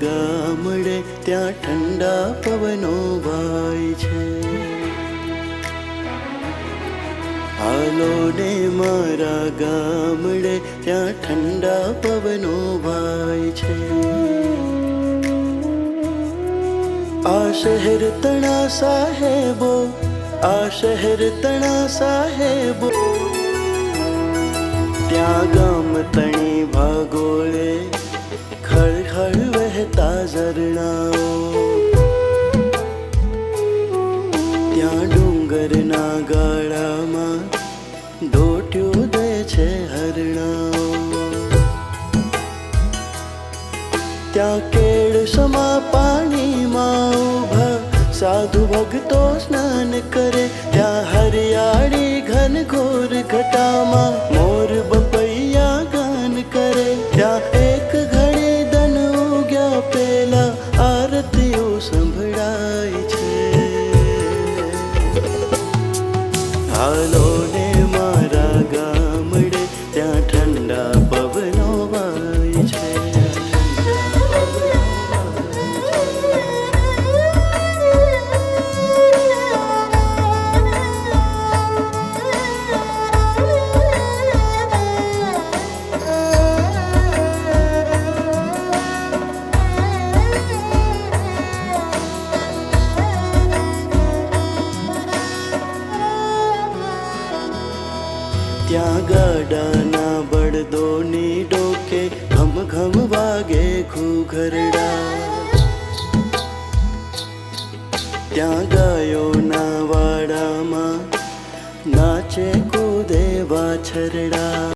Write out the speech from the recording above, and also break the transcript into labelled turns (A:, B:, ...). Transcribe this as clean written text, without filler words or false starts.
A: ગામડે ત્યાં ઠંડા પવનો વાય છે. હાલો ને મારા ગામડે ત્યાં ઠંડા પવનો વાય છે. આ શહેર તણા સાહેબો, આ શહેર તણા સાહેબો, ત્યાં ગામ તણી ભાગોળે ખળખળ વહેતા ઝરણાઓ, ત્યાં ડુંગરના ગાળામાં દોટ્યું દે છે હરણાઓ, ત્યાં કેળ સમા પાણીમાં ઊભા સાધુ ભક્તો સ્નાન કરે, ત્યાં હરિયાળી ઘનઘોર ઘટામાં મોર બપૈયા ગાન કરે, ત્યાં એક ઘડે દન ઉગ્યા પેલા આરતીઓ સંભળાય છે. હાલો ને મારા ગામડે ત્યાં ઠંડા પવનો વાય છે. ત્યાં ગાડાના બળદોની ડોકે ઘમ ઘમ વાગે ઘૂઘરડા, ત્યાં ગાયો